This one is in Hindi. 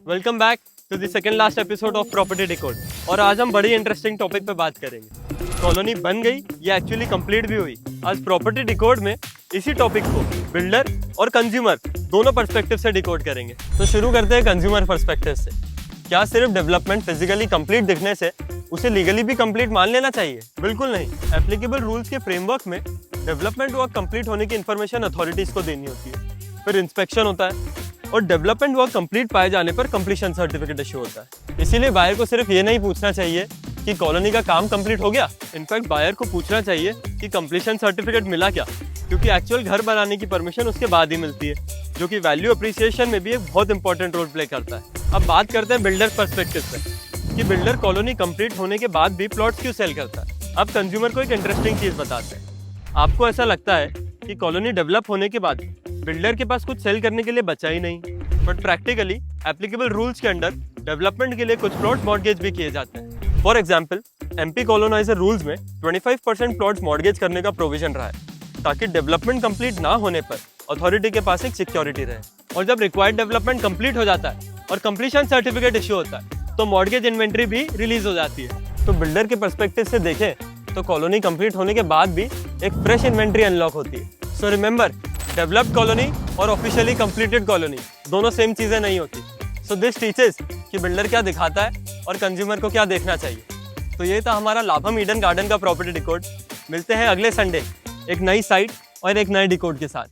Welcome back to the second last episode of property decode. और आज हम बड़ी इंटरेस्टिंग टॉपिक पे बात करेंगे। कॉलोनी बन गई या एक्चुअली कंप्लीट भी हुई। आज प्रॉपर्टी डिकोड में इसी टॉपिक को बिल्डर और कंज्यूमर दोनों पर्सपेक्टिव से डिकोड करेंगे। तो शुरू करते हैं कंज्यूमर पर्सपेक्टिव से। क्या सिर्फ डेवलपमेंट फिजिकली कंप्लीट दिखने से उसे लीगली भी कंप्लीट मान लेना चाहिए? बिल्कुल नहीं। एप्लीकेबल रूल्स के फ्रेमवर्क में डेवलपमेंट वर्क कंप्लीट होने की इन्फॉर्मेशन अथॉरिटीज को देनी होती है, फिर इंस्पेक्शन होता है और डेवलपमेंट वर्क कंप्लीट पाए जाने पर कंप्लीशन सर्टिफिकेट इशू होता है। इसीलिए बायर को सिर्फ ये नहीं पूछना चाहिए कि कॉलोनी का काम कंप्लीट हो गया, इनफैक्ट बायर को पूछना चाहिए कि कंप्लीशन सर्टिफिकेट मिला क्या, क्योंकि एक्चुअल घर बनाने की परमिशन उसके बाद ही मिलती है, जो कि वैल्यू अप्रिसिएशन में भी एक बहुत इंपॉर्टेंट रोल प्ले करता है। अब बात करते हैं बिल्डर पर्सपेक्टिव से कि बिल्डर कॉलोनी कंप्लीट होने के बाद भी प्लॉट्स क्यों सेल करता है। अब कंज्यूमर को एक इंटरेस्टिंग चीज बताते हैं। आपको ऐसा लगता है कि कॉलोनी डेवलप होने के बाद बिल्डर के पास कुछ सेल करने के लिए बचा ही नहीं, बट प्रैक्टिकली एप्लीकेबल रूल्स के अंडर डेवलपमेंट के लिए कुछ प्लॉट मॉर्गेज भी किए जाते हैं। For example, MP coloniser rules में 25% प्लॉट्स मॉर्गेज करने का प्रोविजन रहा है, ताकि डेवलपमेंट कंप्लीट ना होने पर अथॉरिटी के पास एक सिक्योरिटी रहे। और जब रिक्वायर्ड डेवलपमेंट कंप्लीट हो जाता है और कंप्लीशन सर्टिफिकेट इश्यू होता है तो मॉर्गेज इन्वेंट्री भी रिलीज हो जाती है। तो बिल्डर के पर्सपेक्टिव से देखें तो कॉलोनी कंप्लीट होने के बाद भी एक फ्रेश इन्वेंट्री अनलॉक होती है। सो रिमेंबर, डेवलप्ड कॉलोनी और ऑफिशियली कंप्लीटेड कॉलोनी दोनों सेम चीजें नहीं होती। सो दिस टीचेस कि बिल्डर क्या दिखाता है और कंज्यूमर को क्या देखना चाहिए। तो ये था हमारा लाभम ईडन गार्डन का प्रॉपर्टी डिकोड। मिलते हैं अगले संडे एक नई साइट और एक नए डिकोड के साथ।